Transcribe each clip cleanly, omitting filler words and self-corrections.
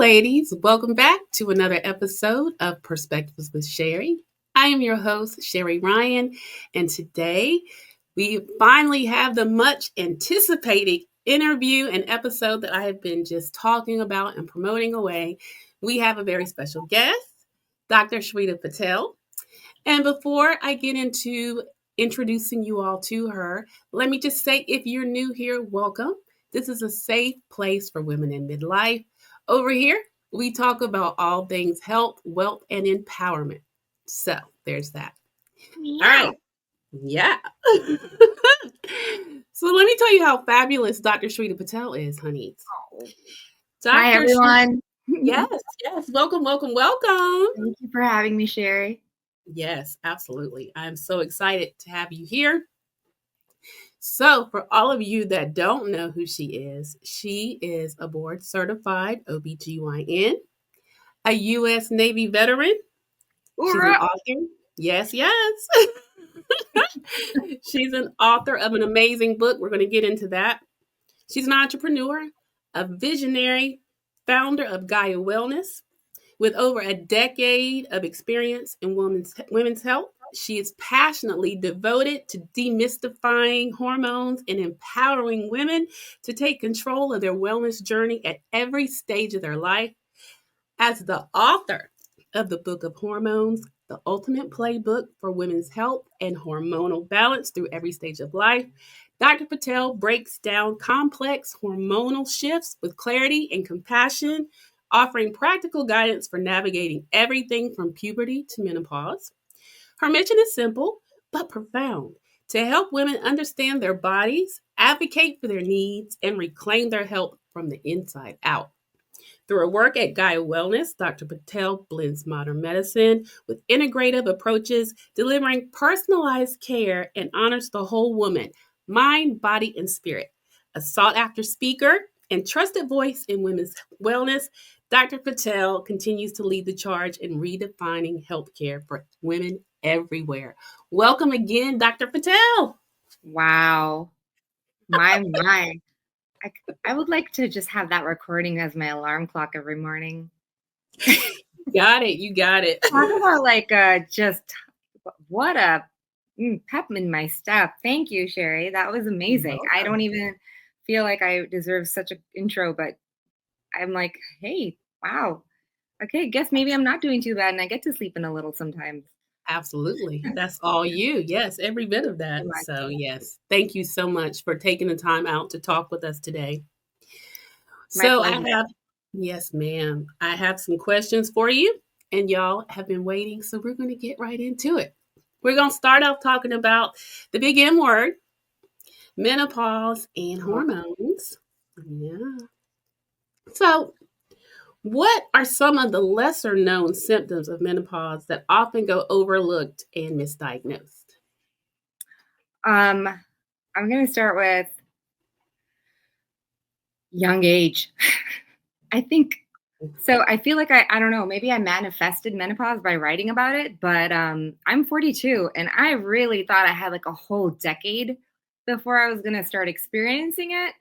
ladies. Welcome back to another episode of Perspectives with Sherry. I am your host, Sherry Ryan, and today we finally have the much anticipated interview and episode that I have been just talking about and promoting away. We have a very special guest, Dr. Shweta Patel. And before I get into introducing you all to her, let me just say if you're new here, welcome. This is a safe place for women in midlife. Over here, we talk about all things health, wealth, and empowerment. So there's that. Yeah. All right. Yeah. So let me tell you how fabulous Dr. Shweta Patel is, honey. Hi, everyone. Yes. Welcome. Thank you for having me, Sherry. Yes, absolutely. I'm so excited to have you here. So, for all of you that don't know who she is a board certified OBGYN, a U.S. Navy veteran. She's an author. Yes. She's an author of an amazing book. We're going to get into that. She's an entrepreneur, a visionary, founder of Gaia Wellness. With over a decade of experience in women's health, she is passionately devoted to demystifying hormones and empowering women to take control of their wellness journey at every stage of their life. As the author of the Book of Hormones, the ultimate playbook for women's health and hormonal balance through every stage of life, Dr. Patel breaks down complex hormonal shifts with clarity and compassion, offering practical guidance for navigating everything from puberty to menopause. Her mission is simple but profound: to help women understand their bodies, advocate for their needs, and reclaim their health from the inside out. Through her work at Gaia Wellness, Dr. Patel blends modern medicine with integrative approaches, delivering personalized care and honors the whole woman, mind, body, and spirit. A sought-after speaker and trusted voice in women's wellness, Dr. Patel continues to lead the charge in redefining healthcare for women everywhere. Welcome again, Dr. Patel. Wow. My. I would like to just have that recording as my alarm clock every morning. Got it. You got it. Talk about just what a pep in my step. Thank you, Sherry. That was amazing. I don't even feel like I deserve such an intro, but I'm like, hey, wow. Okay, guess maybe I'm not doing too bad and I get to sleep in a little sometimes. Absolutely. That's all you. Yes, every bit of that. So, yes, thank you so much for taking the time out to talk with us today. Yes, ma'am. I have some questions for you, and y'all have been waiting, so we're going to get right into it. We're going to start off talking about the big M word, menopause and hormones. Yeah. So, what are some of the lesser known symptoms of menopause that often go overlooked and misdiagnosed? I'm going to start with young age. I think so. I feel like I don't know, maybe I manifested menopause by writing about it, but I'm 42 and I really thought I had like a whole decade before I was going to start experiencing it.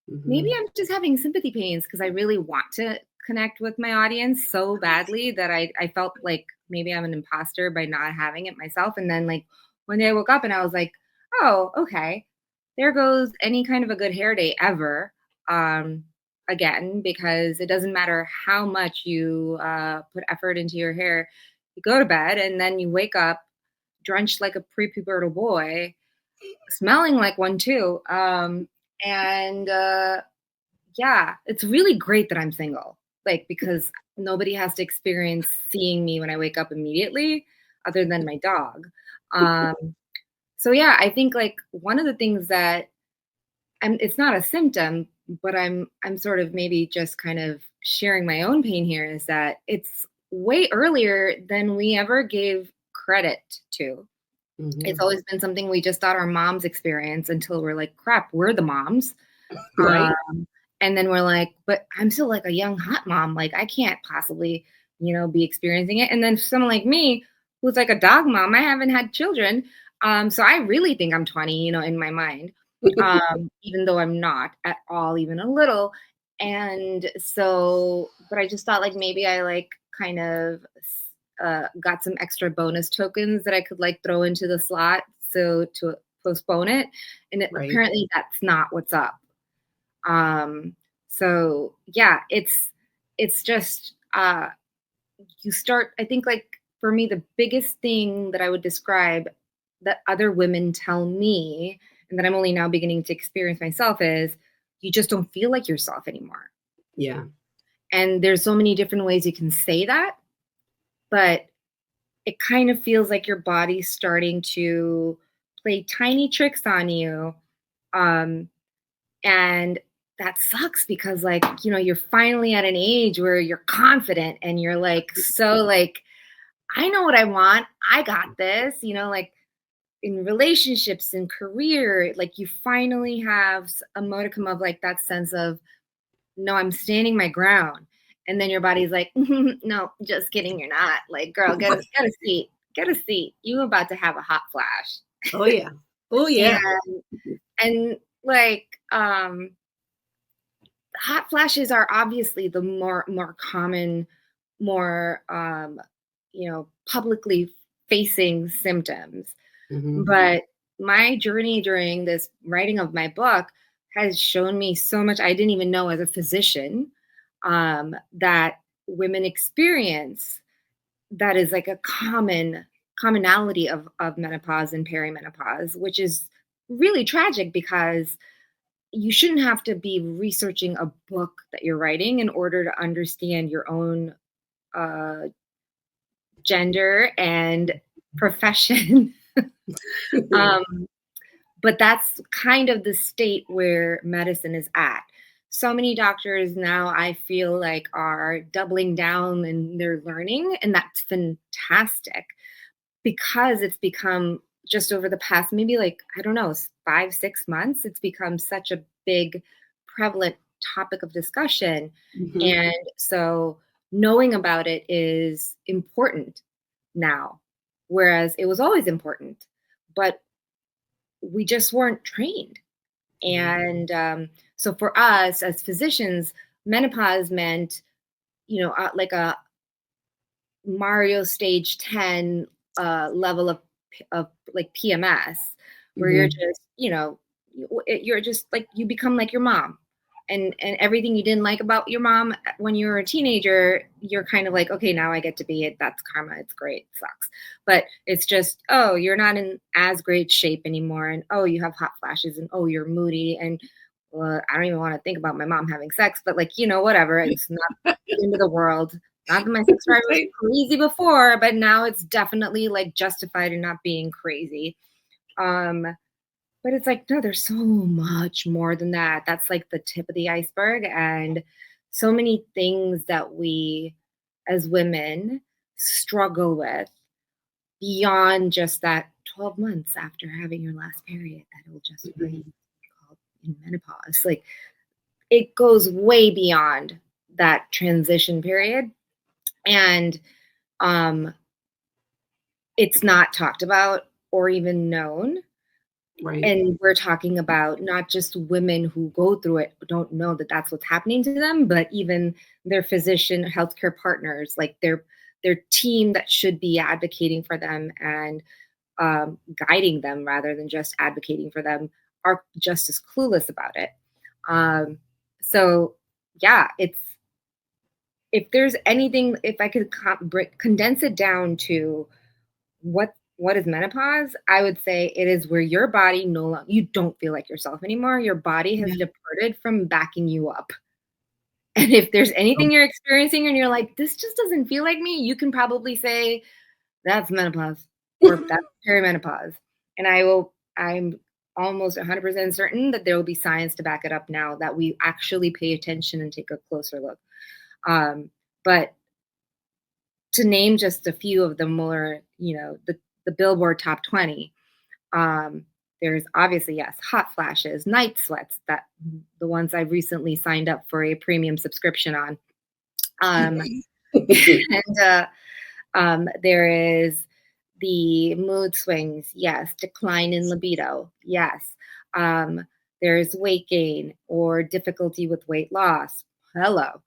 Mm-hmm. Maybe I'm just having sympathy pains because I really want to connect with my audience so badly that I felt like maybe I'm an imposter by not having it myself. And then like one day I woke up and I was like, oh, okay, there goes any kind of a good hair day ever. Again, because it doesn't matter how much you put effort into your hair, you go to bed and then you wake up drenched like a prepubertal boy, smelling like one too. Yeah, it's really great that I'm single, like, because nobody has to experience seeing me when I wake up immediately other than my dog. So yeah, I think like one of the things that it's not a symptom, but I'm sort of maybe just kind of sharing my own pain here is that it's way earlier than we ever gave credit to. Mm-hmm. It's always been something we just thought our moms experience until we're like, crap, we're the moms. Right. And then we're like, but I'm still like a young hot mom. Like I can't possibly, be experiencing it. And then someone like me, who's like a dog mom, I haven't had children. So I really think I'm 20, in my mind. Even though I'm not at all, even a little. And so, but I just thought like maybe I like kind of got some extra bonus tokens that I could like throw into the slot so to postpone it. And Right. apparently that's not what's up. So yeah, it's just you start, I think like for me, the biggest thing that I would describe that other women tell me and that I'm only now beginning to experience myself is you just don't feel like yourself anymore. Yeah. And there's so many different ways you can say that, but it kind of feels like your body's starting to play tiny tricks on you. Um, and that sucks because like, you know, you're finally at an age where you're confident and you're like, so like, I know what I want. I got this, you know, like in relationships and career, like you finally have a modicum of like that sense of, no, I'm standing my ground. And then your body's like, no, just kidding, you're not. Like, girl, get a seat. Get a seat. You about to have a hot flash. Oh yeah. Oh yeah. And and like hot flashes are obviously the more common, more you know, publicly facing symptoms. Hmm. But my journey during this writing of my book has shown me so much I didn't even know as a physician that women experience that is like a commonality of menopause and perimenopause, which is really tragic because you shouldn't have to be researching a book that you're writing in order to understand your own uh, gender and profession. um, but that's kind of the state where medicine is at. So many doctors now I feel like are doubling down in their learning, and that's fantastic because it's become just over the past maybe like I don't know 5-6 months, it's become such a big prevalent topic of discussion. Hmm. And so knowing about it is important now, whereas it was always important, but we just weren't trained. Yeah. And so for us as physicians, menopause meant, you know, like a Mario stage 10 level of like PMS, where you're Hmm. just, you know, you're just like you become like your mom. And everything you didn't like about your mom when you were a teenager, you're kind of like, okay, now I get to be it. That's karma. It's great. It sucks. But it's just, oh, you're not in as great shape anymore. And oh, you have hot flashes. And oh, you're moody. And well, I don't even want to think about my mom having sex, but like, you know, whatever. It's not the end of the world. Not that my sex drive was Right. crazy before, but now it's definitely like justified in not being crazy. Um, but it's like, no, there's so much more than that. That's like the tip of the iceberg. And so many things that we as women struggle with beyond just that 12 months after having your last period that will justify you Mhm. being called in menopause. Like it goes way beyond that transition period. And um, it's not talked about or even known. Right. And we're talking about not just women who go through it don't know that that's what's happening to them, but even their physician healthcare partners, like their team that should be advocating for them and guiding them rather than just advocating for them, are just as clueless about it. Um, so yeah, it's if there's anything, if I could condense it down to what is menopause, I would say it is where your body no longer you don't feel like yourself anymore. Your body has Yeah. departed from backing you up. And if there's anything you're experiencing and you're like, this just doesn't feel like me, you can probably say that's menopause or that's perimenopause. And I'm almost 100% certain that there will be science to back it up now that we actually pay attention and take a closer look. But to name just a few of the more, you know, the Billboard top 20, um, there's obviously, yes, hot flashes, night sweats, that the ones I've recently signed up for a premium subscription on. Um, and there is the mood swings, yes, decline in libido, yes. Um, there's weight gain or difficulty with weight loss. hello.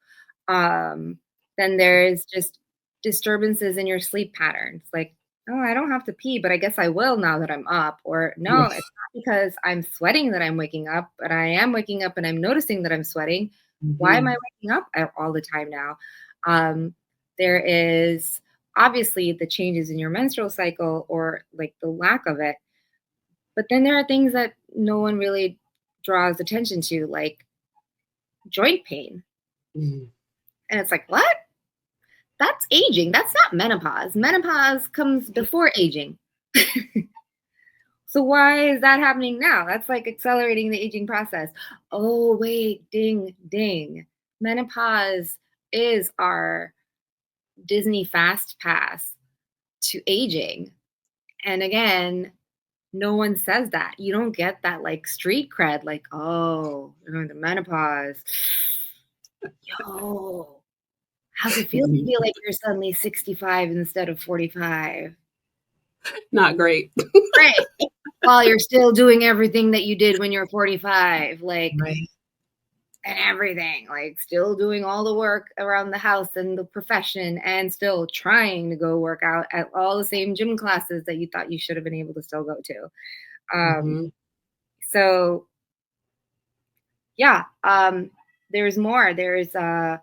Then there's just disturbances in your sleep patterns. Like, oh, I don't have to pee, but I guess I will now that I'm up. Or no, Yeah. it's not because I'm sweating that I'm waking up, but I am waking up and I'm noticing that I'm sweating. Why am I Mhm. waking up all the time now? Um, there is obviously the changes in your menstrual cycle or like the lack of it. But then there are things that no one really draws attention to, like joint pain. Mhm. And it's like, what? That's aging. That's not menopause. Menopause comes before aging. So why is that happening now? That's like accelerating the aging process. Oh, wait, ding, ding. Menopause is our Disney fast pass to aging. And again, no one says that. You don't get that like street cred, like, oh, you're going to menopause. Yo, how's it feel to Mhm. feel like you're suddenly 65 instead of 45? Not great. Right. While you're still doing everything that you did when you're 45, like, Right. and everything, like, still doing all the work around the house and the profession, and still trying to go work out at all the same gym classes that you thought you should have been able to still go to. Mhm. So yeah, there's more. There's like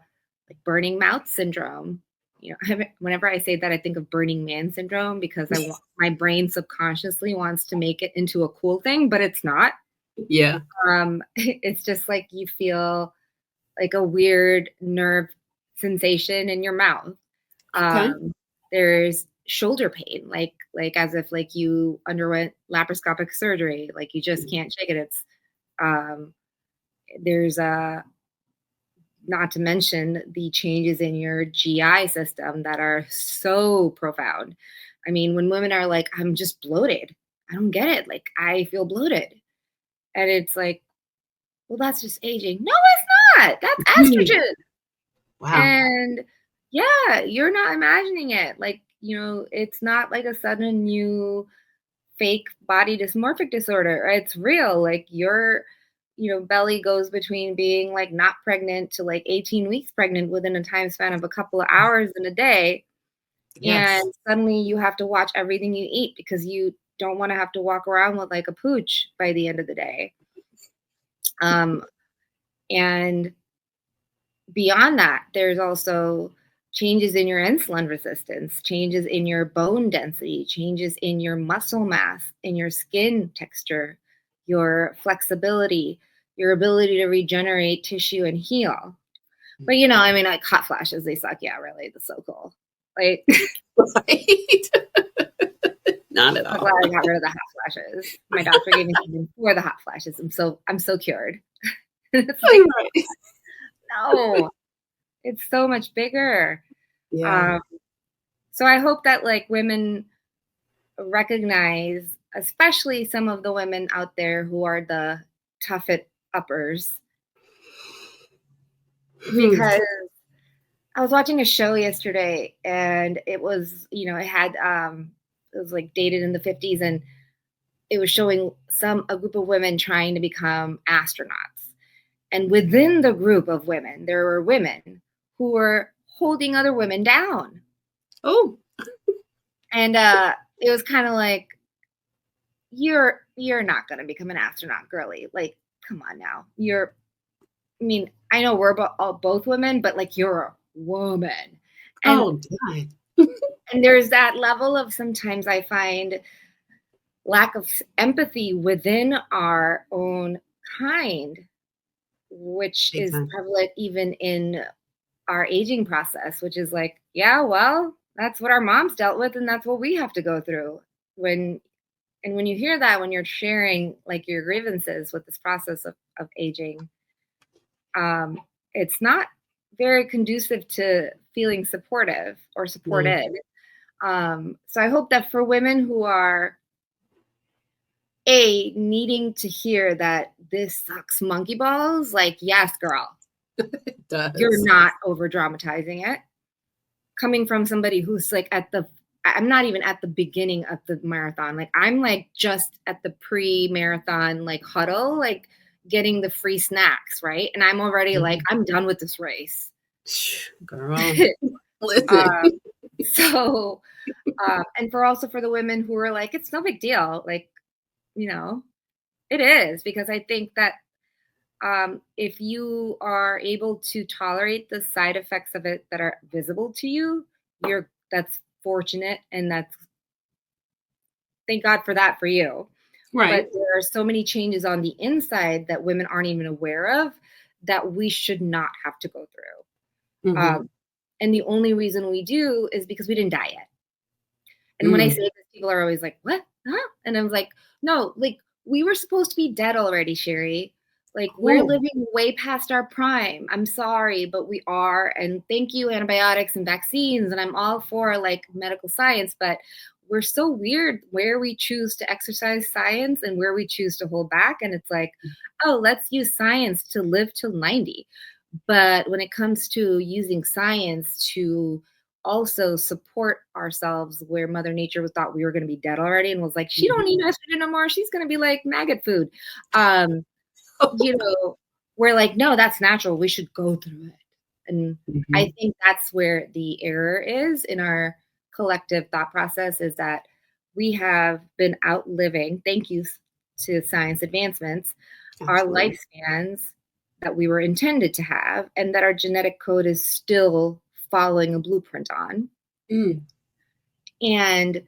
burning mouth syndrome. You know, whenever I say that, I think of Burning Man syndrome because my brain subconsciously wants to make it into a cool thing, but it's not. Yeah. It's just like you feel like a weird nerve sensation in your mouth. Okay. There's shoulder pain, like as if like you underwent laparoscopic surgery, like you just can't shake it. It's um, there's not to mention the changes in your GI system that are so profound. I mean, when women are like, I'm just bloated, I don't get it. Like, I feel bloated. And it's like, well, that's just aging. No, it's not. That's Mhm. estrogen. Wow. And yeah, you're not imagining it. Like, it's not like a sudden new fake body dysmorphic disorder. It's real. Like your, belly goes between being like not pregnant to like 18 weeks pregnant within a time span of a couple of hours in a day. And Yes. suddenly you have to watch everything you eat because you don't want to have to walk around with like a pooch by the end of the day. Um, and beyond that, there's also changes in your insulin resistance, changes in your bone density, changes in your muscle mass, in your skin texture, your flexibility, your ability to regenerate tissue and heal. But I mean, like hot flashes, they suck. Yeah, really, that's so cool. Like, Right. Not at I'm all. glad I got rid of the hot flashes. My doctor gave me something for the hot flashes. I'm so cured. It's like, Right. no, it's so much bigger. Yeah. Um, So I hope that like women recognize, especially some of the women out there who are the tough it uppers, Hmm. because I was watching a show yesterday and it was, it was like dated in the 50s and it was showing a group of women trying to become astronauts. And within the group of women, there were women who were holding other women down. Oh. And it was kind of like, you're not going to become an astronaut, girly. Like, come on now. I mean, I know we're both women, but like you're a woman. And Oh, God. and there's that level of, sometimes I find, lack of empathy within our own kind, which Big is time. prevalent even in our aging process, which is like, yeah, well, that's what our moms dealt with and that's what we have to go through. When you hear that, when you're sharing like your grievances with this process of aging, um, it's not very conducive to feeling supportive or No. supported. So I hope that for women who are needing to hear that this sucks monkey balls, like, yes, girl, It you're does. not over dramatizing it. Coming from somebody who's like I'm not even at the beginning of the marathon. Like I'm like just at the pre-marathon like huddle, like getting the free snacks, right? And I'm already like, I'm done with this race. Girl, listen. So, and for the women who are like, it's no big deal. Like, it is, because I think that if you are able to tolerate the side effects of it that are visible to you, that's fortunate, and thank God for that for you. Right. But there are so many changes on the inside that women aren't even aware of that we should not have to go through. Mm-hmm. And the only reason we do is because we didn't die yet. And when I say this, people are always like, what? Huh? And I was like, no, like, we were supposed to be dead already, Sherry. Like, we're living way past our prime. I'm sorry, but we are. And thank you, antibiotics and vaccines. And I'm all for like medical science, but we're so weird where we choose to exercise science and where we choose to hold back. And it's like, oh, let's use science to live till 90. But when it comes to using science to also support ourselves, where Mother Nature thought we were going to be dead already and was like, she don't need estrogen no more. She's going to be like maggot food. We're like, no, that's natural. We should go through it. And I think that's where the error is in our collective thought process, is that we have been outliving, thank you to science advancements, our lifespans that we were intended to have, and that our genetic code is still following a blueprint on. And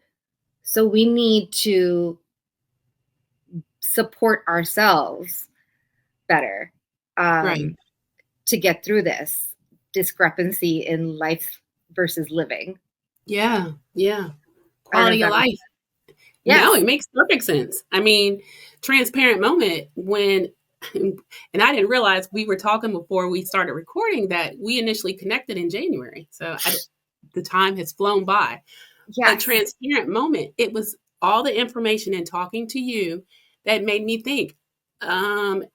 so we need to support ourselves better to get through this discrepancy in life versus living. Yeah. Quality of life. Yes. No, it makes perfect sense. I mean, transparent moment when, and I didn't realize we were talking before we started recording that we initially connected in January. So the time has flown by. Yes. A transparent moment. It was all the information in talking to you that made me think, I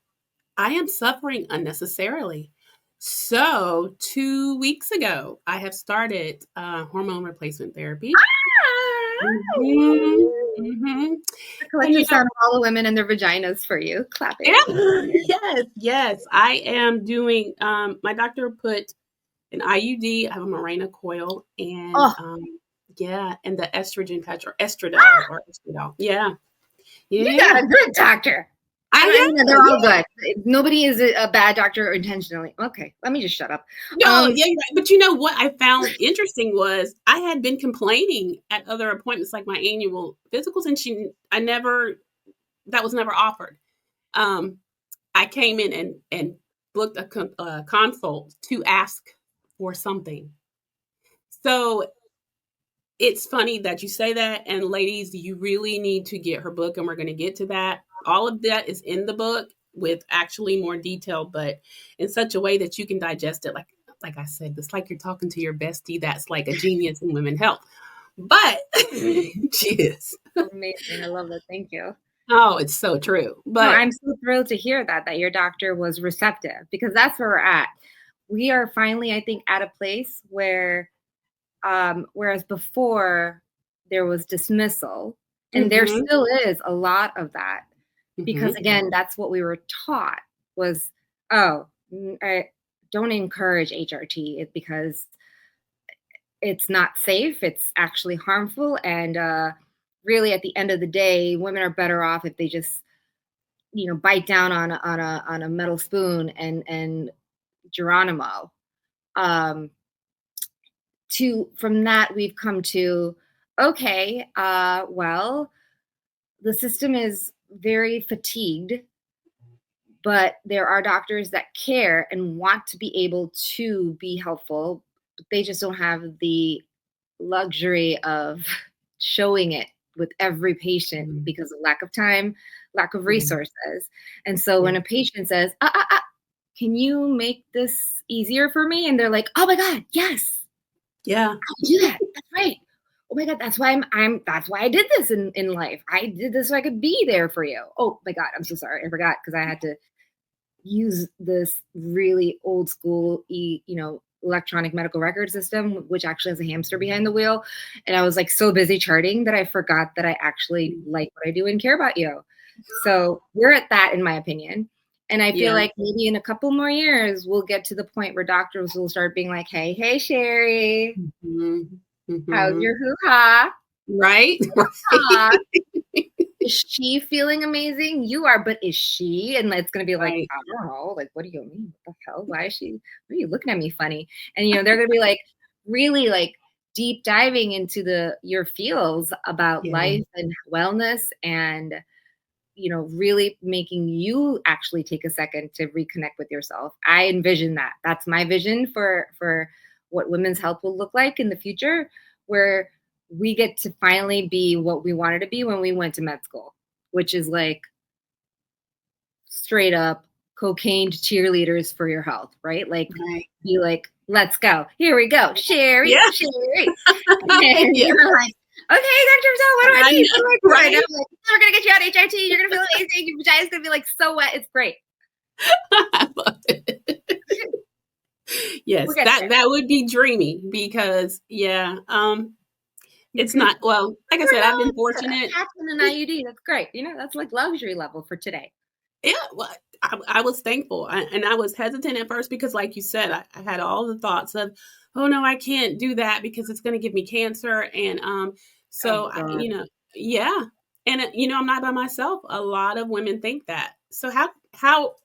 am suffering unnecessarily. So 2 weeks ago, I have started hormone replacement therapy. The collective sound of all the women and their vaginas for you. Clapping. Yes. I am doing, my doctor put an IUD, I have a Mirena coil, and and the estrogen patch, or estradiol. Yeah. You got a good doctor. I mean, they're all good. Nobody is a bad doctor intentionally. Okay, let me just shut up. No, but you know what I found interesting was I had been complaining at other appointments, like my annual physicals, and that was never offered. I came in and booked a consult to ask for something. So it's funny that you say that, and ladies, you really need to get her book, and we're going to get to that. All of that is in the book with actually more detail, but in such a way that you can digest it. Like I said, it's like you're talking to your bestie that's like a genius in women's health. But she is. Amazing. I love that. Thank you. Oh, it's so true. But I'm so thrilled to hear that your doctor was receptive, because that's where we're at. We are finally, I think, at a place where, whereas before there was dismissal, and there still is a lot of that. Because again, that's what we were taught was, don't encourage HRT because it's not safe. It's actually harmful. And really, at the end of the day, women are better off if they just, bite down on a metal spoon and Geronimo. From that, we've come to, okay, well, the system is very fatigued, but there are doctors that care and want to be able to be helpful, but they just don't have the luxury of showing it with every patient because of lack of time, lack of resources. And so when a patient says, can you make this easier for me? And they're like, oh my God, yes. Yeah. I'll do that. That's right. Oh my God, that's why that's why I did this in life. I did this so I could be there for you. Oh my God, I'm so sorry. I forgot, because I had to use this really old school, electronic medical record system, which actually has a hamster behind the wheel. And I was like so busy charting that I forgot that I actually like what I do and care about you. So we're at that, in my opinion. And I feel Yeah. like maybe in a couple more years, we'll get to the point where doctors will start being like, hey, Sherry, Mhm. how's Mhm. your hoo-ha? Right? Hoo-ha. Right. Is she feeling amazing? You are, but is she? And it's going to be like, Right. I don't know. Like, what do you mean? What the hell? Why is she? What are you looking at me funny? And, they're going to be like, really like deep diving into your feels about Yeah. life and wellness and, really making you actually take a second to reconnect with yourself. I envision that. That's my vision for what women's health will look like in the future, where we get to finally be what we wanted to be when we went to med school, which is like straight up cocaine cheerleaders for your health, right? Like, Right. be like, let's go. Here we go. Sherry, Yeah. Sherry. And Yeah. you're like, okay, Dr. Patel, what do I I need? What know, do I do? And right? I'm like, we're going to get you on HRT. You're going to feel amazing. Your vagina's going to be like so wet. It's great. I love it. We'll Yes, get that would be dreamy because yeah, it's there. not well, like I Or said, I've been no, fortunate. attachment and IUD. That's great. That's like luxury level for today. Yeah, well, I was thankful, and I was hesitant at first because, like you said, I had all the thoughts of, "Oh, no, I can't do that because it's gonna give me cancer," and, Oh, so God. yeah, and, I'm not by myself. A lot of women think that. So how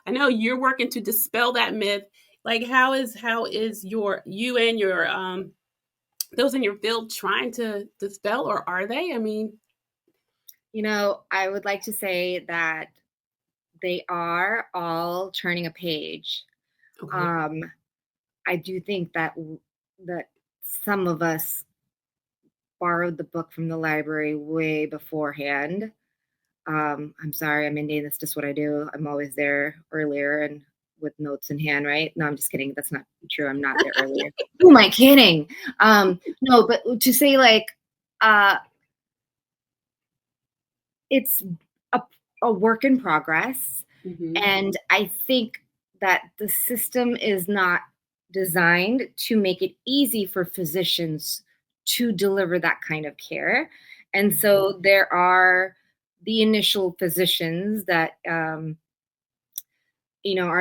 I know you're working to dispel that myth. Like, how is you and your, those in your field trying to dispel, or are they? I mean, I would like to say that they are all turning a page. okay. Um, I do think that that some of us borrowed the book from the library way beforehand. I'm sorry, I'm Indian. That's just what I do. I'm always there earlier and with notes in hand, right? No, I'm just kidding. That's not true. I'm not there earlier. Who am I kidding? No, but to say like, uh, it's a, a work in progress. Mhm. And I think that the system is not designed to make it easy for physicians to deliver that kind of care. And Mhm. so there are the initial physicians that, are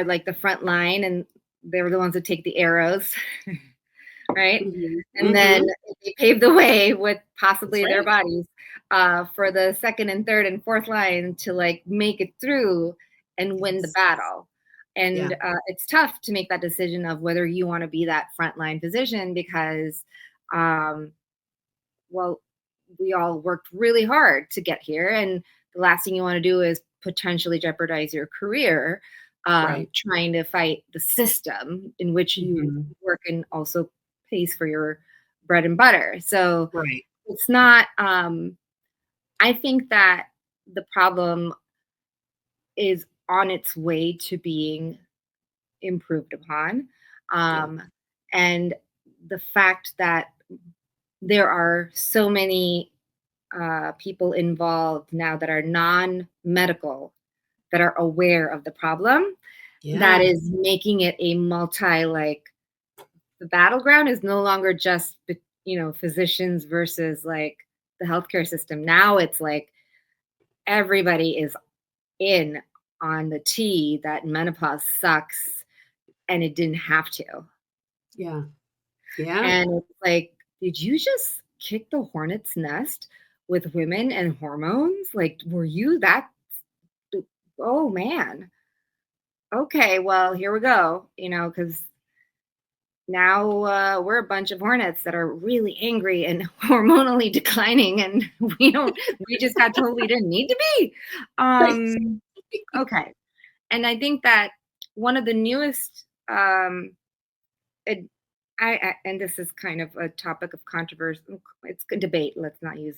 like the front line and they're the ones that take the arrows, right? Mhm. And then Mhm. they pave the way with That's possibly their right. bodies for the second and third and fourth line to like make it through and win the Yes. battle. Yeah. And it's tough to make that decision of whether you want to be that frontline physician because, um, well, we all worked really hard to get here. And the last thing you want to do is potentially jeopardize your career Right. trying to fight the system in which you Mhm. work and also pays for your bread and butter. So Right. it's not, I think that the problem is on its way to being improved upon. Good. Um, and the fact that there are so many people involved now that are non-medical that are aware of the problem that Yeah. is making it a multi like the battleground is no longer just physicians versus like the healthcare system. Now it's like everybody is in on the tea that menopause sucks and it didn't have to. Yeah. Yeah. And it's like, did you just kick the hornet's nest with women and hormones? Like, were you that? Oh man. Okay, well, here we go. Because now we're a bunch of hornets that are really angry and hormonally declining, and we just got told we didn't need to be. Right. Okay. And I think that one of the newest, it, and this is kind of a topic of controversy. It's a debate. Let's not use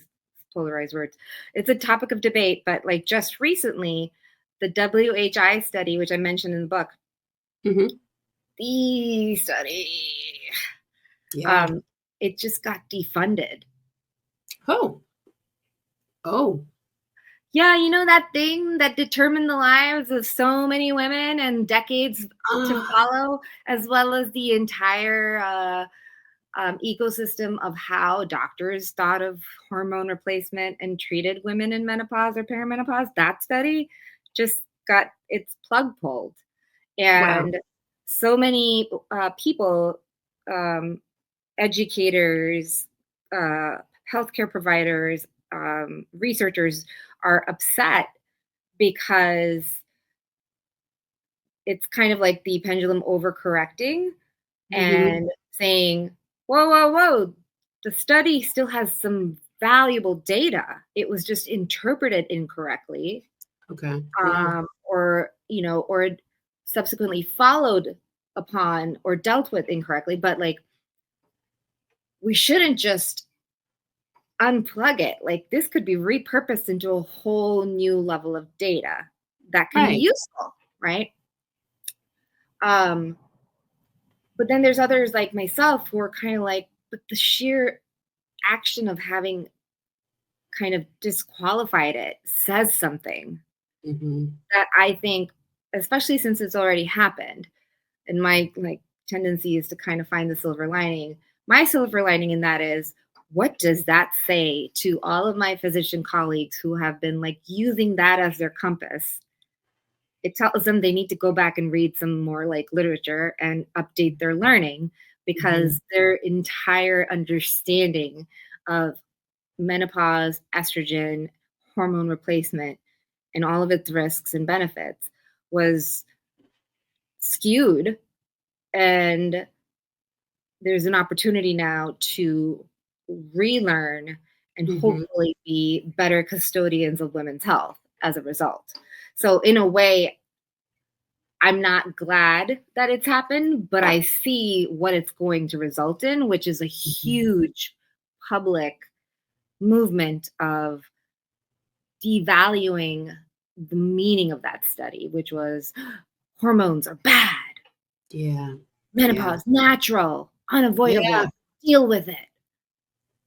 polarized words. It's a topic of debate, but like just recently, the WHI study, which I mentioned in the book, Mhm. the study, Yeah. um, it just got defunded. Oh. Oh. Yeah, that thing that determined the lives of so many women and decades to Ah, follow, as well as the entire ecosystem of how doctors thought of hormone replacement and treated women in menopause or perimenopause. That study just got its plug pulled. Wow. And so many people, um, educators, uh, healthcare providers, researchers are upset because it's kind of like the pendulum overcorrecting Hmm. and saying, whoa, whoa, whoa, the study still has some valuable data. It was just interpreted incorrectly, Okay. Yeah. or subsequently followed upon or dealt with incorrectly. But like, we shouldn't just unplug it. Like, this could be repurposed into a whole new level of data that can be Right. useful, right? Um, but then there's others like myself who are kind of like, but the sheer action of having kind of disqualified it says something Hmm. that I think, especially since it's already happened, and my like tendency is to kind of find the silver lining. My silver lining in that is, what does that say to all of my physician colleagues who have been like using that as their compass? It tells them they need to go back and read some more like literature and update their learning, Hmm. because their entire understanding of menopause, estrogen, hormone replacement, and all of its risks and benefits was skewed. And there's an opportunity now to relearn and Hmm. hopefully be better custodians of women's health as a result. So, in a way, I'm not glad that it's happened, but I see what it's going to result in, which is a Hmm. huge public movement of devaluing the meaning of that study, which was hormones are bad, Yeah. Yeah. menopause natural, Yeah. unavoidable, deal with it.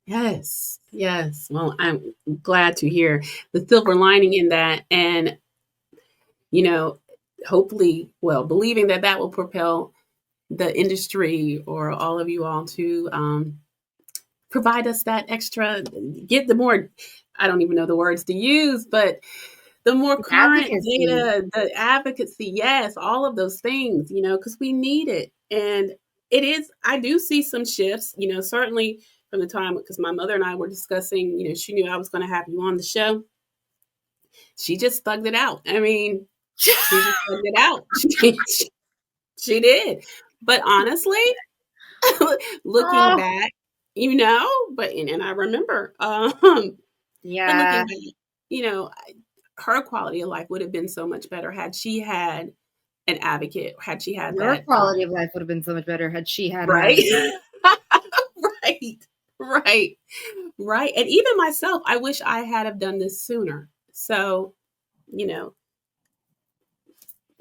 Yes. Yes. Well, I'm glad to hear the silver lining in that. And, you know, hopefully, well, believing that that will propel the industry or all of you all to provide us that extra, get the more, I don't even know the words to use, but the more current Advocacy. data, the advocacy, yes, all of those things, because we need it. And it is, I do see some shifts, certainly from the time, because my mother and I were discussing, she knew I was going to have you on the show. She just thugged it out. I mean, she just thugged it out. She did. But honestly, looking Oh, back, but and I remember, but looking yeah. back, you know, her quality of life would have been so much better had she had an advocate, had she had Your that, quality of life would have been so much better had she had an right, advocate. right, right, right, and even myself, I wish I had have done this sooner. So, you know,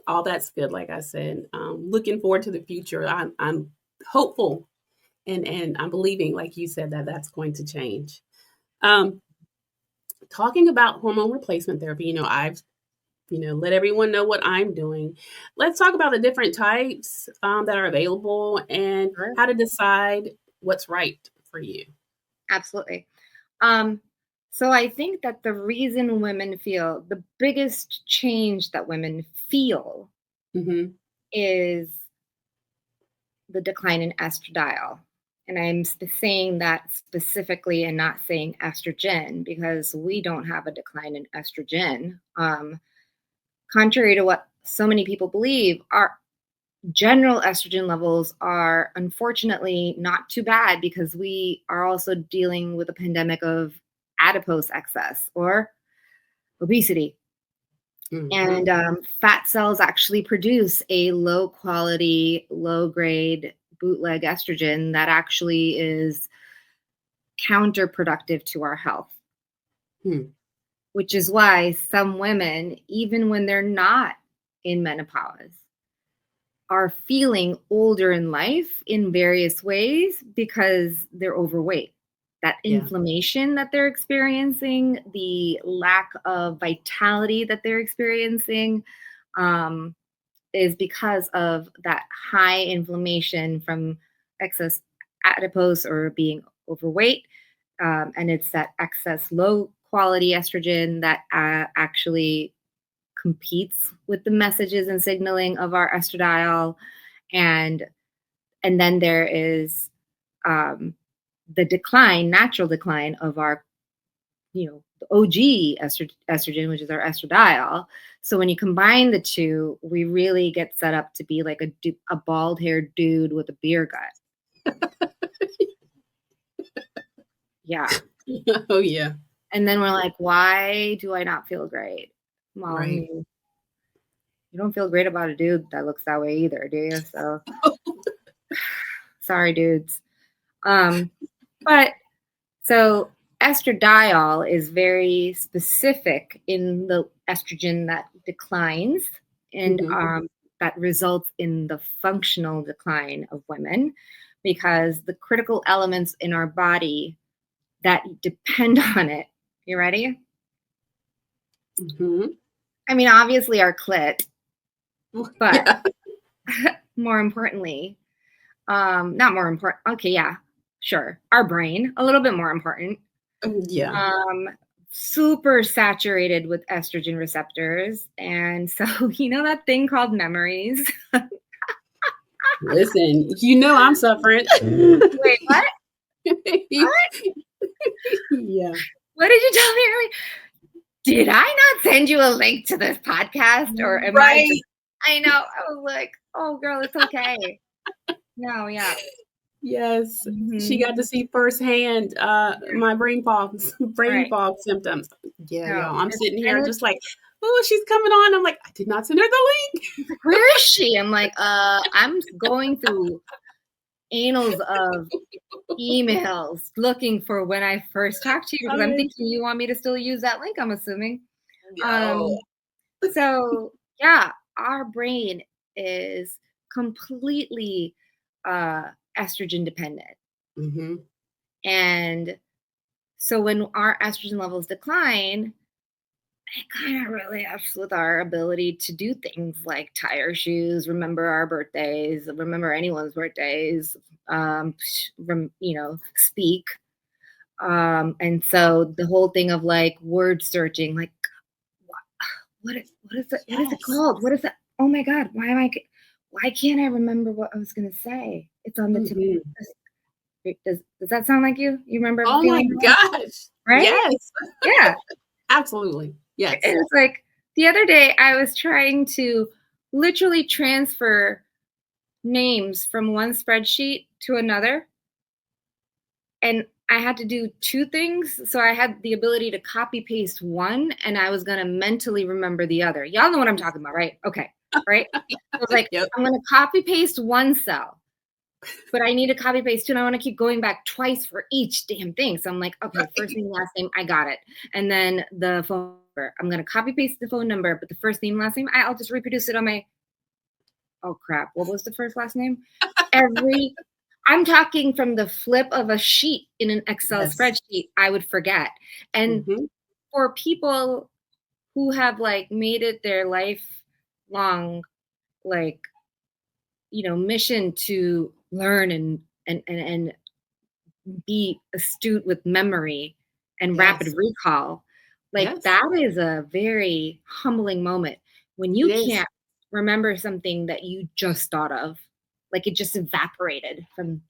all that's good. Like I said, looking forward to the future. I'm hopeful, and I'm believing, like you said, that that's going to change. Um, Talking about hormone replacement therapy, I've let everyone know what I'm doing. Let's talk about the different types that are available and Sure. how to decide what's right for you. Absolutely. Um, so I think that the reason women feel the biggest change that women feel Hmm. is the decline in estradiol. And I'm saying that specifically and not saying estrogen, because we don't have a decline in estrogen. Contrary to what so many people believe, our general estrogen levels are unfortunately not too bad, because we are also dealing with a pandemic of adipose excess or obesity. Hmm. And fat cells actually produce a low quality, low grade bootleg estrogen that actually is counterproductive to our health, Hmm. which is why some women, even when they're not in menopause, are feeling older in life in various ways because they're overweight. That Yeah. inflammation that they're experiencing, the lack of vitality that they're experiencing, um, is because of that high inflammation from excess adipose or being overweight. And it's that excess low quality estrogen that actually competes with the messages and signaling of our estradiol. And then there is the decline, natural decline of our, the OG estrogen, which is our estradiol. So when you combine the two, we really get set up to be like a bald-haired dude with a beer gut. Yeah. Oh, yeah. And then we're like, why do I not feel great? Well, Right. I mean, you don't feel great about a dude that looks that way either, do you? So sorry, dudes. But so estradiol is very specific in the estrogen that declines and that results in the functional decline of women, because the critical elements in our body that depend on it. You ready? Mm-hmm. I mean, obviously our clit, but yeah. more importantly, not more important. Okay, yeah, sure. Our brain, a little bit more important. Yeah. Super saturated with estrogen receptors. And so, that thing called memories. Listen, I'm suffering. Wait, what? What? Yeah. What did you tell me earlier? Did I not send you a link to this podcast? Or am I just, I know. I was like, oh, girl, it's okay. No, yeah. Yes. She got to see firsthand my brain fog symptoms. Yeah, No, y'all. I'm sitting here just like, oh, she's coming on. I'm like, I did not send her the link. Where is she? I'm like, I'm going through annals of emails looking for when I first talked to you, because I'm thinking you want me to still use that link, I'm assuming. No. So yeah, our brain is completely estrogen dependent. Mm-hmm. And so when our estrogen levels decline, it kind of really ups with our ability to do things like tie our shoes, remember our birthdays, remember anyone's birthdays, speak. And so the whole thing of like word searching, like what is it? Yes. What is it called? What is that? Oh my God! Why can't I remember what I was gonna say? It's on the tip. Does that sound like you? You remember? Oh my gosh! Right? Yes. Yeah. Absolutely. Yes. And it's like the other day I was trying to literally transfer names from one spreadsheet to another. And I had to do two things. So I had the ability to copy paste one, and I was going to mentally remember the other. Y'all know what I'm talking about, right? Okay. Right. I was like, yep. I'm going to copy paste one cell, but I need to copy paste two, and I want to keep going back twice for each damn thing. So I'm like, okay, first name, last name, I got it. And then the phone number, I'm going to copy paste the phone number, but the first name, last name, I'll just reproduce it on my, oh crap, what was the first last name? I'm talking from the flip of a sheet in an Excel spreadsheet, I would forget. And for people who have like made it their lifelong, like, mission to learn and be astute with memory and rapid recall, like that is a very humbling moment when you can't remember something that you just thought of, like it just evaporated from.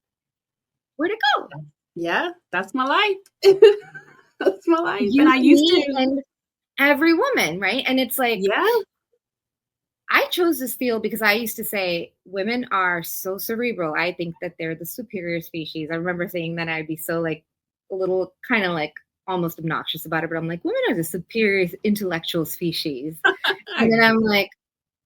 Where'd it go? Yeah, that's my life. That's my life. And I used to. And every woman, right? And it's like, yeah. I chose this field because I used to say women are so cerebral. I think that they're the superior species. I remember saying that I'd be so like a little kind of like almost obnoxious about it, but I'm like, women are the superior intellectual species. And then I'm like,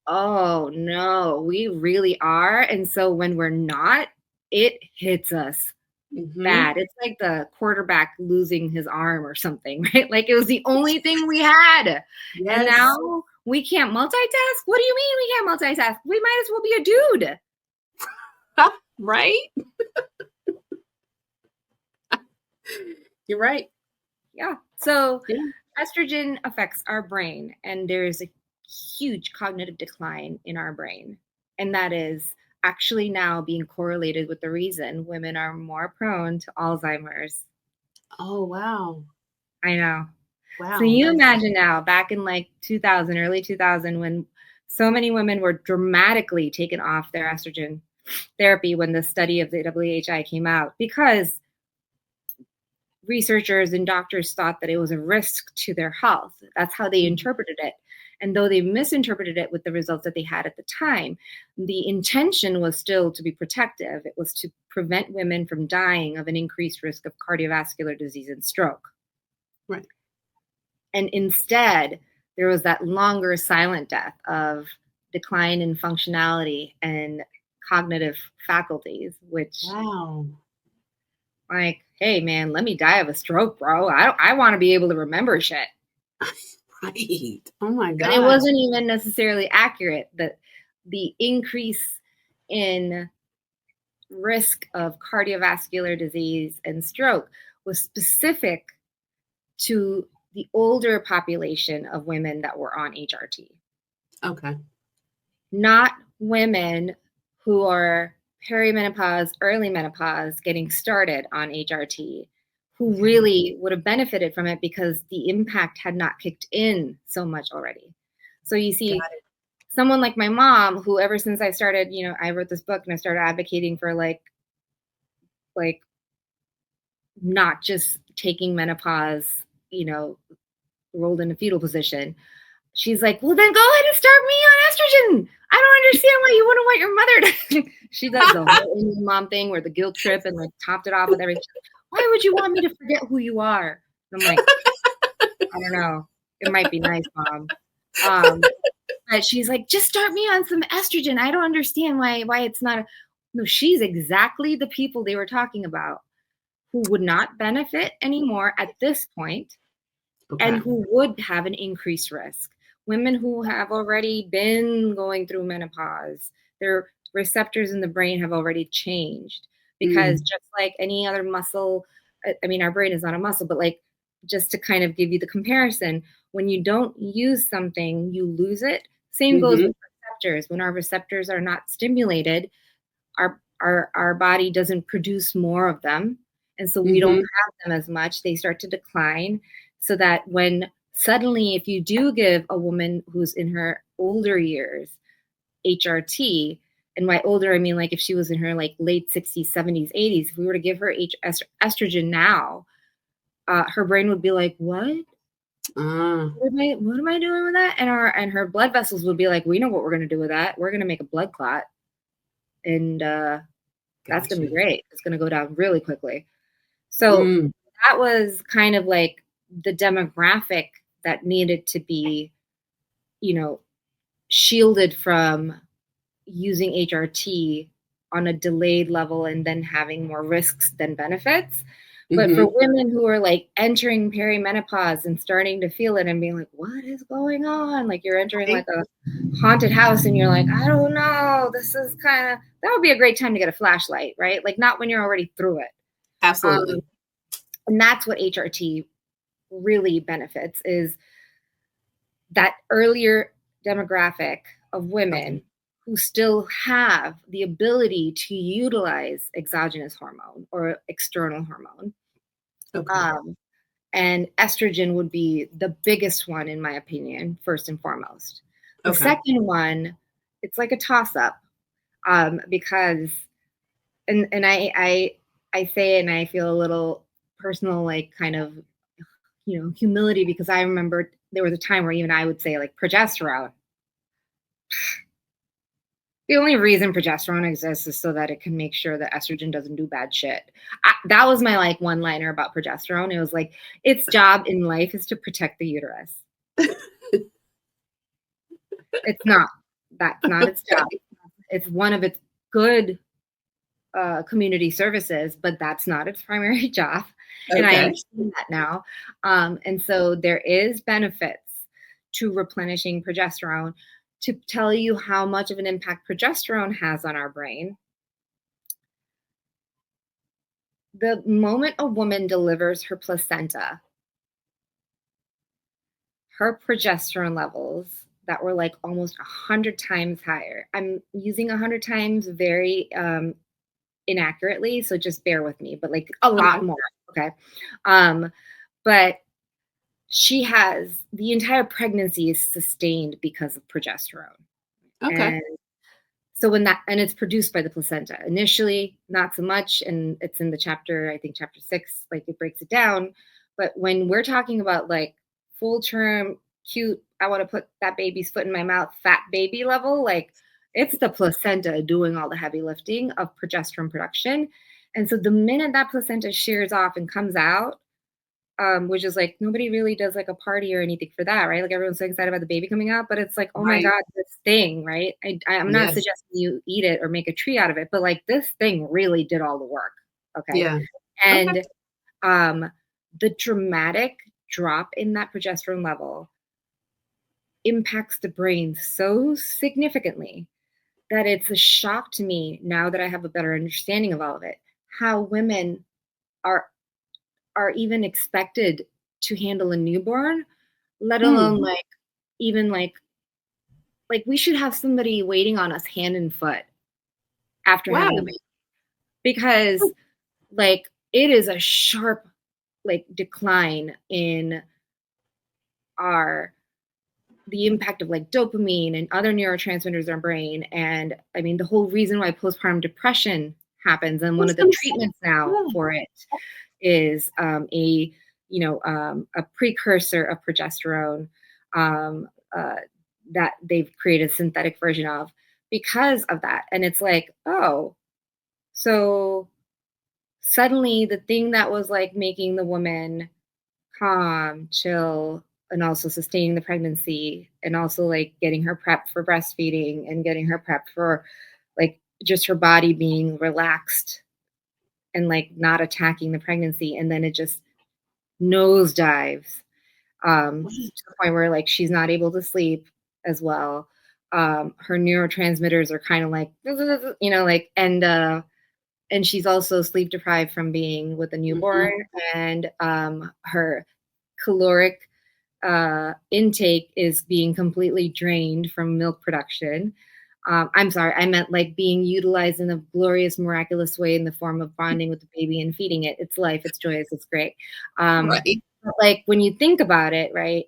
oh no, we really are. And so when we're not, it hits us bad. It's like the quarterback losing his arm or something, right? Like it was the only thing we had. Yes. And now we can't multitask. What do you mean we can't multitask? We might as well be a dude. Right? You're right. Yeah. So estrogen affects our brain, and there's a huge cognitive decline in our brain. And that is actually now being correlated with the reason women are more prone to Alzheimer's. Oh, wow. I know. So Wow. you imagine now, back in like 2000, early 2000, when so many women were dramatically taken off their estrogen therapy when the study of the WHI came out, because researchers and doctors thought that it was a risk to their health. That's how they interpreted it. And though they misinterpreted it with the results that they had at the time, the intention was still to be protective. It was to prevent women from dying of an increased risk of cardiovascular disease and stroke. Right. And instead, there was that longer silent death of decline in functionality and cognitive faculties, which, Wow. like, hey man, let me die of a stroke, bro. I want to be able to remember shit. Right. Oh my And it God. wasn't even necessarily accurate. That the increase in risk of cardiovascular disease and stroke was specific to the older population of women that were on HRT, Okay. not women who are perimenopause, early menopause, getting started on HRT, who really would have benefited from it because the impact had not kicked in so much already. So you see, someone like my mom, who ever since I started, I wrote this book and I started advocating for like not just taking menopause, rolled in a fetal position. She's like, well, then go ahead and start me on estrogen. I don't understand why you wouldn't want your mother to. She does the whole Indian mom thing where the guilt trip and like topped it off with everything. Why would you want me to forget who you are? I'm like, I don't know. It might be nice, Mom. But she's like, just start me on some estrogen. I don't understand why it's not. No, she's exactly the people they were talking about who would not benefit anymore at this point, and who would have an increased risk. Women who have already been going through menopause, their receptors in the brain have already changed, because just like any other muscle, I mean, our brain is not a muscle, but like, just to kind of give you the comparison, when you don't use something, you lose it. Same goes with receptors. When our receptors are not stimulated, our body doesn't produce more of them. And so we don't have them as much. They start to decline, so that when suddenly, if you do give a woman who's in her older years HRT, and by older, I mean like if she was in her like late 60s, 70s, 80s, if we were to give her estrogen now, her brain would be like, what? What am I doing with that? And her blood vessels would be like, we know what we're going to do with that. We're going to make a blood clot. And that's going to be great. It's going to go down really quickly. So that was kind of like the demographic that needed to be, shielded from using HRT on a delayed level and then having more risks than benefits. But for women who are like entering perimenopause and starting to feel it and being like, what is going on? Like you're entering like a haunted house and you're like, I don't know, this is that would be a great time to get a flashlight, right? Like not when you're already through it. Absolutely. And that's what HRT really benefits, is that earlier demographic of women who still have the ability to utilize exogenous hormone or external hormone. And estrogen would be the biggest one, in my opinion, first and foremost. The second one, it's like a toss-up, because, and I say it and I feel a little personal, like kind of, humility, because I remember there was a time where even I would say like progesterone. The only reason progesterone exists is so that it can make sure that estrogen doesn't do bad shit. That was my like one-liner about progesterone. It was like, its job in life is to protect the uterus. It's not. That's not its job. It's one of its good community services, but that's not its primary job. And I understand that now. And so there is benefits to replenishing progesterone. To tell you how much of an impact progesterone has on our brain, the moment a woman delivers her placenta, her progesterone levels that were like almost 100 times higher. I'm using 100 times very inaccurately, so just bear with me, but like a lot more. Okay. But she has the entire pregnancy is sustained because of progesterone. Okay. And so and it's produced by the placenta. Initially, not so much, and it's in the chapter, I think chapter 6, like it breaks it down. But when we're talking about like full term, cute, I want to put that baby's foot in my mouth, fat baby level, like it's the placenta doing all the heavy lifting of progesterone production. And so the minute that placenta shears off and comes out, which is like nobody really does like a party or anything for that, right? Like everyone's so excited about the baby coming out, but it's like, oh my Right. God, this thing, right? I'm not Yes. suggesting you eat it or make a tree out of it, but like this thing really did all the work. Okay. Yeah. Okay. And um, the dramatic drop in that progesterone level impacts the brain so significantly that it's a shock to me now that I have a better understanding of all of it, how women are are even expected to handle a newborn, let alone Mm. like even like we should have somebody waiting on us hand and foot after having the Wow. baby because like it is a sharp like decline in our the impact of like dopamine and other neurotransmitters in our brain. And I mean the whole reason why postpartum depression happens, and I one was of the gonna say, treatments now yeah. for it is a precursor of progesterone, um, uh, that they've created a synthetic version of because of that. And it's like, oh, so suddenly the thing that was like making the woman calm, chill, and also sustaining the pregnancy, and also like getting her prepped for breastfeeding and getting her prepped for like just her body being relaxed and like not attacking the pregnancy. And then it just nosedives, Wow. to the point where like she's not able to sleep as well. Her neurotransmitters are kind of like, like, and she's also sleep deprived from being with a newborn, Mhm. and her caloric intake is being completely drained from milk production. I'm sorry, I meant like being utilized in a glorious, miraculous way in the form of bonding with the baby and feeding it. It's life, it's joyous, it's great. Right. But like when you think about it, right?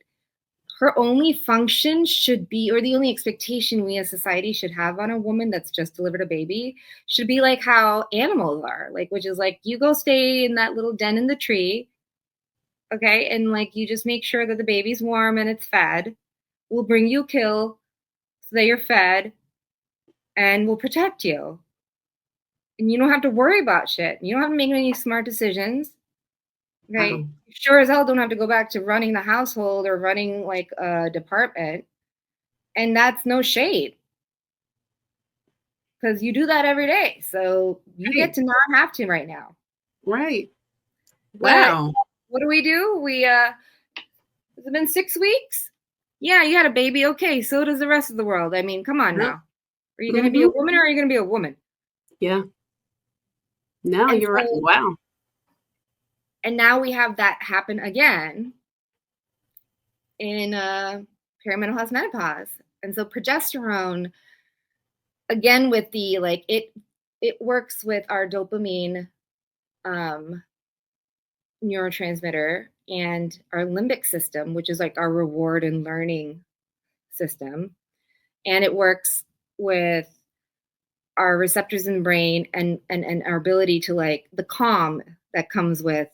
Her only function should be, or the only expectation we as society should have on a woman that's just delivered a baby should be like how animals are, like, which is like you go stay in that little den in the tree, okay? And like you just make sure that the baby's warm and it's fed. We'll bring you a kill so that you're fed and we'll protect you. And you don't have to worry about shit. You don't have to make any smart decisions. Okay. Wow. You sure as hell don't have to go back to running the household or running like a department. And that's no shade because you do that every day. So you get Right. to not have to right now. Right. But Wow. what do? Has it been 6 weeks? Yeah, you had a baby. Okay, so does the rest of the world. I mean, come on Yep. now. Are you going to be a Mhm. woman or are you going to be a woman? Yeah. No, And you're right. so, Wow. and now we have that happen again in perimenopause, menopause. And so progesterone, again, with the like, it works with our dopamine um, neurotransmitter and our limbic system, which is like our reward and learning system. And it works with our receptors in the brain and our ability to like the calm that comes with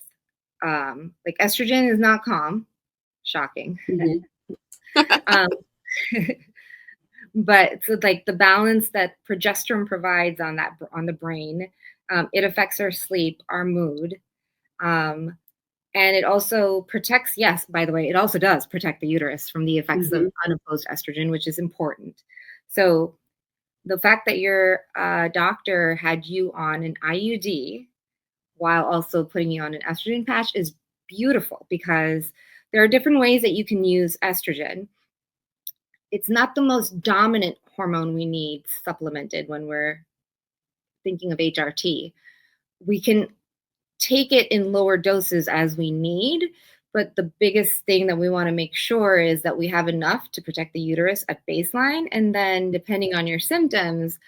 like estrogen is not calm, shocking. Mhm. um, but so like the balance that progesterone provides on the brain, it affects our sleep, our mood, um, and it also protects. Yes, by the way, it also does protect the uterus from the effects of Mhm. unopposed estrogen, which is important. So the fact that your doctor had you on an IUD while also putting you on an estrogen patch is beautiful because there are different ways that you can use estrogen. It's not the most dominant hormone we need supplemented when we're thinking of HRT. We can take it in lower doses as we need, but the biggest thing that we want to make sure is that we have enough to protect the uterus at baseline. And then, depending on your symptoms,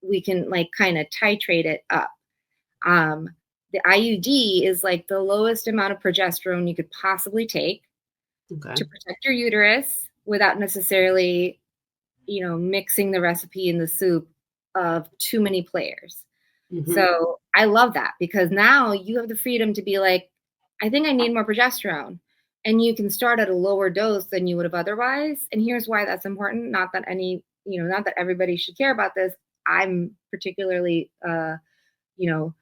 we can like kind of titrate it up. The IUD is like the lowest amount of progesterone you could possibly take. Okay. to protect your uterus without necessarily, mixing the recipe in the soup of too many players. Mm-hmm. So I love that because now you have the freedom to be like, I think I need more progesterone. And you can start at a lower dose than you would have otherwise. And here's why that's important. Not that everybody should care about this. I'm particularly, you know,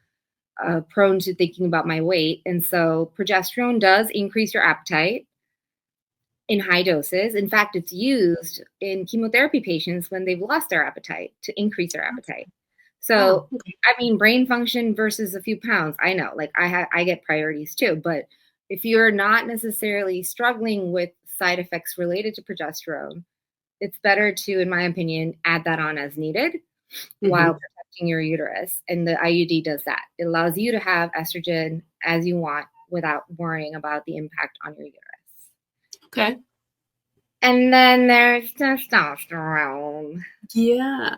prone to thinking about my weight. And so progesterone does increase your appetite in high doses. In fact, it's used in chemotherapy patients when they've lost their appetite to increase their appetite. Oh, So, okay. I mean, brain function versus a few pounds. I know, like I get priorities too, but if you're not necessarily struggling with side effects related to progesterone, it's better to, in my opinion, add that on as needed while Mm-hmm. protecting your uterus. And the IUD does that. It allows you to have estrogen as you want without worrying about the impact on your uterus. Okay. And then there's testosterone. Yeah.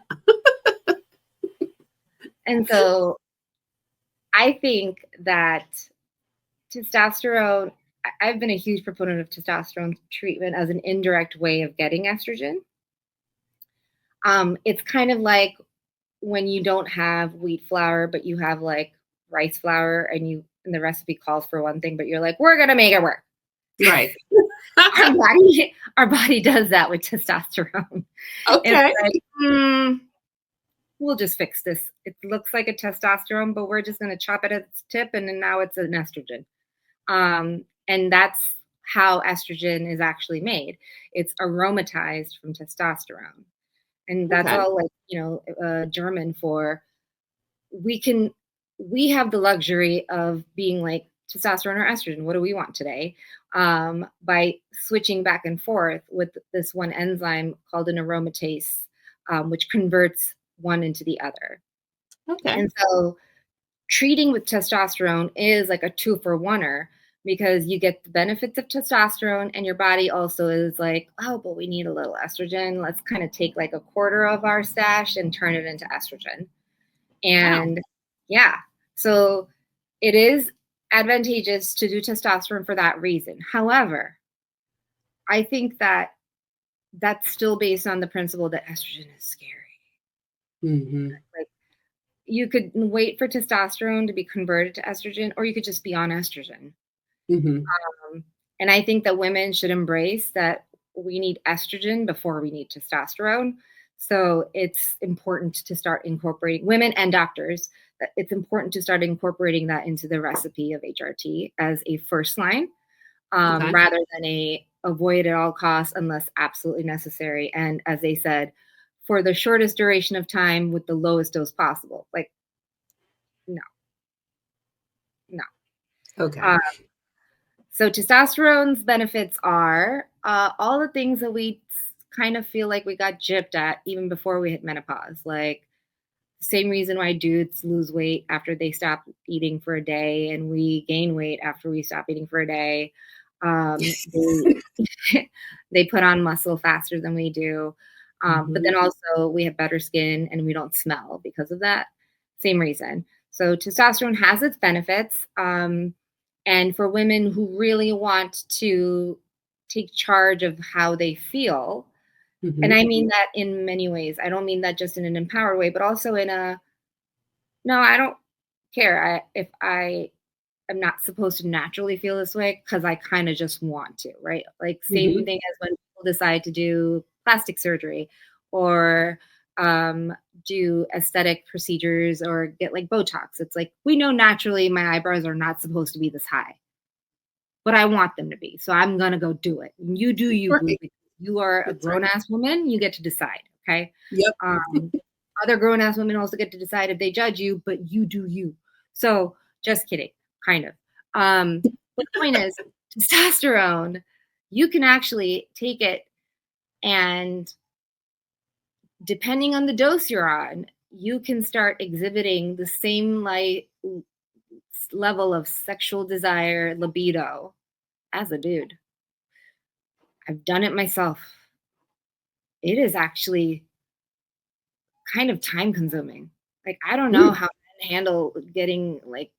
And so I think that testosterone, I've been a huge proponent of testosterone treatment as an indirect way of getting estrogen. It's kind of like when you don't have wheat flour, but you have like rice flour and the recipe calls for one thing, but you're like, we're gonna make it work. Right. Our body does that with testosterone. It's Okay. like, we'll just fix this. It looks like a testosterone, but we're just going to chop it at its tip, and then now it's an estrogen. And that's how estrogen is actually made. It's aromatized from testosterone, and that's Okay. all German for we have the luxury of being like testosterone or estrogen. What do we want today? By switching back and forth with this one enzyme called an aromatase, which converts one into the other. Okay. And so treating with testosterone is like a 2-for-1er because you get the benefits of testosterone and your body also is like, oh, but we need a little estrogen. Let's kind of take like a quarter of our stash and turn it into estrogen. Wow. And yeah, so it is advantageous to do testosterone for that reason. However, I think that that's still based on the principle that estrogen is scary. Mm-hmm. Like you could wait for testosterone to be converted to estrogen, or you could just be on estrogen. Mm-hmm. And I think that women should embrace that we need estrogen before we need testosterone. So it's important to start incorporating women and doctors. It's important to start incorporating that into the recipe of HRT as a first line, Okay. rather than a avoid at all costs unless absolutely necessary. And as they said, for the shortest duration of time with the lowest dose possible. Like, no, no. Okay. Uh, So testosterone's benefits are all the things that we kind of feel like we got gypped at even before we hit menopause. Like same reason why dudes lose weight after they stop eating for a day, and we gain weight after we stop eating for a day. They they put on muscle faster than we do, but Mm-hmm. then also we have better skin and we don't smell because of that. Same reason. So testosterone has its benefits. And for women who really want to take charge of how they feel, and Mm-hmm. I mean that in many ways. I don't mean that just in an empowered way, but also in a no, I don't care if I am not supposed to naturally feel this way because I kind of just want to, right? Like same Mm-hmm. thing as when people decide to do plastic surgery or do aesthetic procedures or get like Botox. It's like we know naturally my eyebrows are not supposed to be this high, but I want them to be. So I'm gonna go do it. You do you, boo. Right. Because you are a That's right. grown ass woman. You get to decide. Okay. Yep. Um, Other grown ass women also get to decide if they judge you, but you do you. So just kidding, kind of. But the point is, testosterone, you can actually take it, and depending on the dose you're on, you can start exhibiting the same like level of sexual desire, libido as a dude. I've done it myself. It is actually kind of time consuming. Like, I don't know Mm. how men handle getting like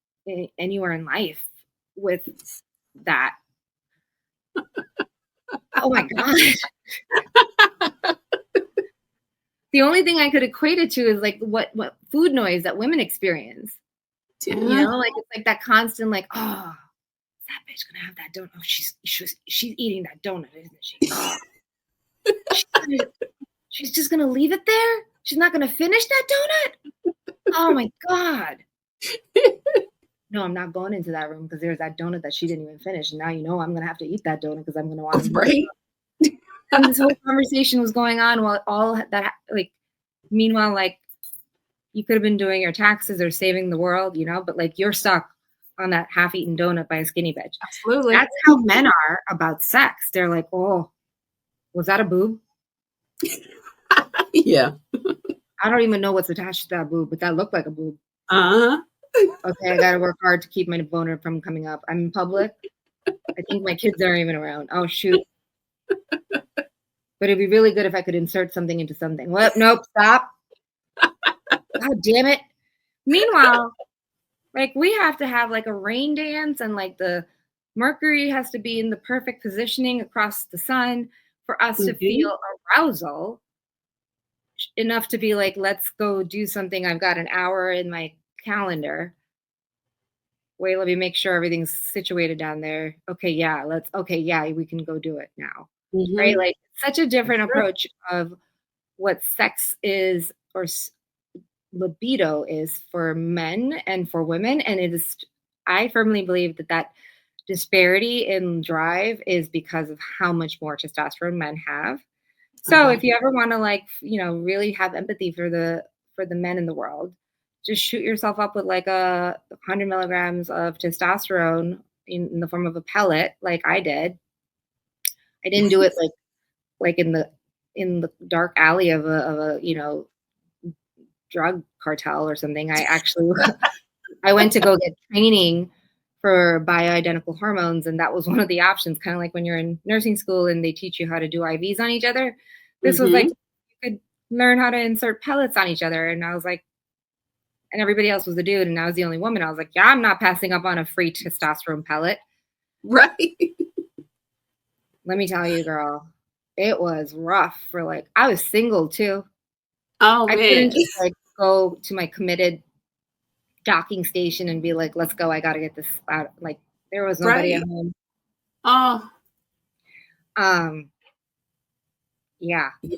anywhere in life with that. Oh my gosh. The only thing I could equate it to is like what food noise that women experience. You Yeah. know, like it's like that constant like, oh, is that bitch gonna have that donut? Oh, she's eating that donut, isn't she? Oh, she's, gonna, she's just gonna leave it there. She's not gonna finish that donut. Oh my god. No, I'm not going into that room because there's that donut that she didn't even finish, and now you know I'm gonna have to eat that donut because I'm gonna want to eat it. Right. And this whole conversation was going on while all that like, meanwhile, like you could have been doing your taxes or saving the world, you know, but like you're stuck on that half-eaten donut by a skinny bitch. Absolutely. That's how men are about sex. They're like, oh, was that a boob? Yeah. I don't even know what's attached to that boob, but that looked like a boob. Uh-huh. Okay, I gotta work hard to keep my boner from coming up. I'm in public. I think my kids aren't even around. Oh shoot. But it'd be really good if I could insert something into something. What? Nope, stop. God damn it. Meanwhile, like we have to have like a rain dance and like the Mercury has to be in the perfect positioning across the sun for us to Mhm. feel arousal enough to be like, let's go do something. I've got an hour in my calendar. Wait, let me make sure everything's situated down there. Okay, yeah, we can go do it now. Right? Mhm. Like such a That's different true. approach of what sex is or libido is for men and for women. And it is, I firmly believe that that disparity in drive is because of how much more testosterone men have. So Uh-huh. if you ever want to like, you know, really have empathy for the men in the world, just shoot yourself up with like 100 milligrams of testosterone in the form of a pellet, like I did. I didn't do it like in the dark alley of a you know drug cartel or something. I actually I went to go get training for bioidentical hormones, and that was one of the options. Kind of like when you're in nursing school and they teach you how to do IVs on each other. This was like Mhm. you could learn how to insert pellets on each other, and I was like, and everybody else was a dude, and I was the only woman. I was like, yeah, I'm not passing up on a free testosterone pellet. Right. Let me tell you, girl, it was rough. For like, I was single too. Oh I man. couldn't just like go to my committed docking station and be like, let's go. I got to get this out. Like, there was nobody at Right. home. Oh. Um, yeah, Yeah.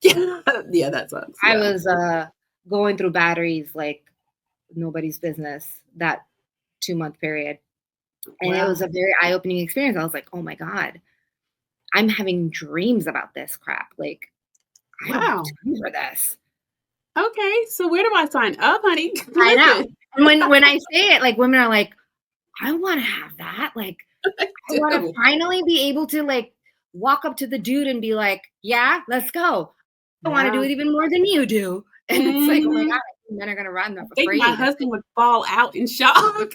Yeah. Yeah, that sucks. I Yeah. was going through batteries like nobody's business that 2 month period. And it was Wow. a very eye opening experience. I was like, oh my God, I'm having dreams about this crap. Like, I don't have Wow. time for this. Okay. So where do I sign up, honey? I know. Listen. And when I say it, like women are like, I want to have that. Like, I I want to do. finally be able to like walk up to the dude and be like, yeah, let's go. I want to do Yeah. it even more than you do. And it's like, oh my God, Mhm. men are gonna run. I I'm think my afraid. husband would fall out in shock.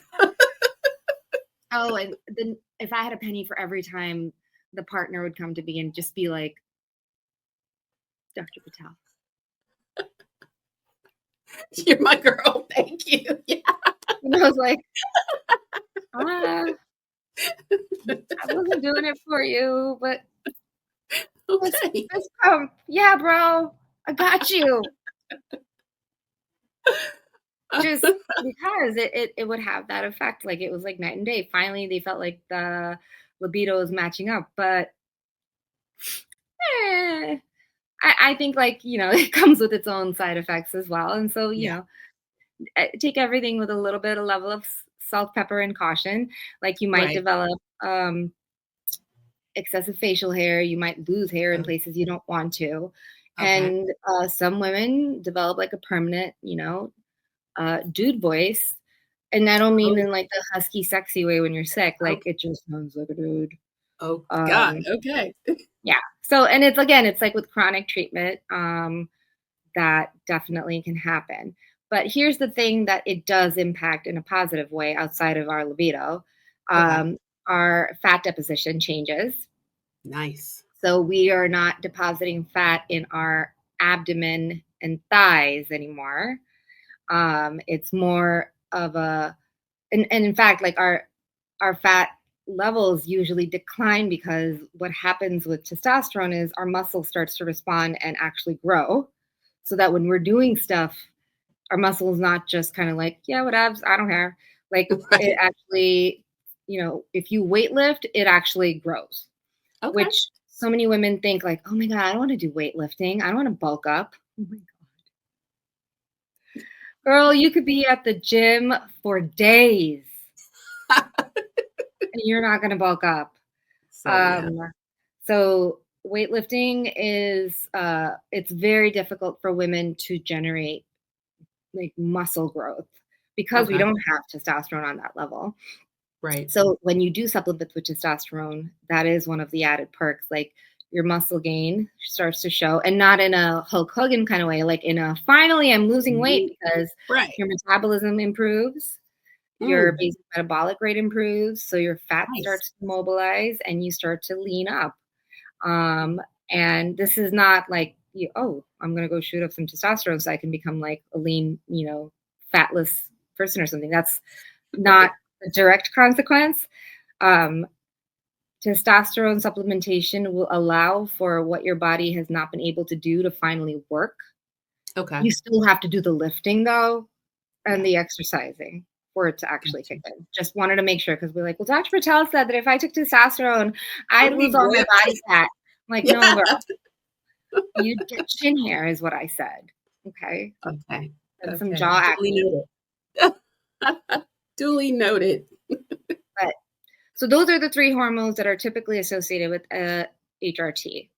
Oh, and then if I had a penny for every time the partner would come to me and just be like, Dr. Patel. You're my girl. Thank you. Yeah. And I was like, ah, I wasn't doing it for you, but let's Okay. let's come. Yeah, bro. I got you. Just because it would have that effect. Like it was like night and day. Finally they felt like the libido was matching up. But eh, I think like, you know, it comes with its own side effects as well. And so, you Yeah. know, take everything with a little bit of level of salt, pepper, and caution. Like you might Right. develop excessive facial hair. You might lose hair in Oh, places you don't want to. okay. And some women develop like a permanent, you know, dude voice. And I don't mean Oh, in like the husky, sexy way when you're sick. Like okay. it just sounds like a dude. Oh God. Um, Okay. yeah. So, and it's again, it's like with chronic treatment, that definitely can happen. But here's the thing that it does impact in a positive way outside of our libido. Okay. Um, our fat deposition changes. Nice. So we are not depositing fat in our abdomen and thighs anymore. It's more of a, and in fact, like our fat levels usually decline because what happens with testosterone is our muscle starts to respond and actually grow, so that when we're doing stuff, our muscle is not just kind of like, yeah, whatevs, I don't care. Like it Right. actually, if you weightlift, it actually grows, Okay. which so many women think like, oh my God, I don't want to do weightlifting. I don't want to bulk up. Oh my Girl, you could be at the gym for days and you're not going to bulk up. So yeah. Um, so weightlifting is it's very difficult for women to generate like muscle growth because we Okay. don't have testosterone on that level. Right. So when you do supplement with testosterone, that is one of the added perks. Like your muscle gain starts to show, and not in a Hulk Hogan kind of way, like in a finally I'm losing weight, Mhm. because Right. your metabolism improves, your Mm, basic metabolic rate improves, so your fat nice. starts to mobilize and you start to lean up. Um, and this is not like oh, I'm gonna go shoot up some testosterone so I can become like a lean, fatless person or something. That's not Right. a direct consequence. Um, Testosterone supplementation will allow for what your body has not been able to do to finally work. Okay. You still have to do the lifting though, and Yeah. the exercising for it to actually Gotcha. kick in. Just wanted to make sure, because we're like, well, Dr. Patel said that if I took testosterone, I I'd would lose be all my ripped. body fat. I'm like, no, Yeah. girl, you'd get chin hair, is what I said. Okay. Okay. And some Okay. jaw Duly acne. noted. Duly noted. But so those are the three hormones that are typically associated with HRT: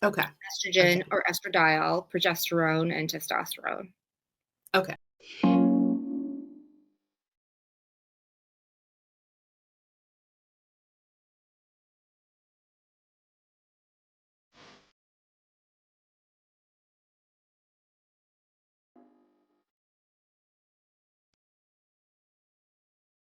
Okay. estrogen Okay. or estradiol, progesterone, and testosterone. Okay.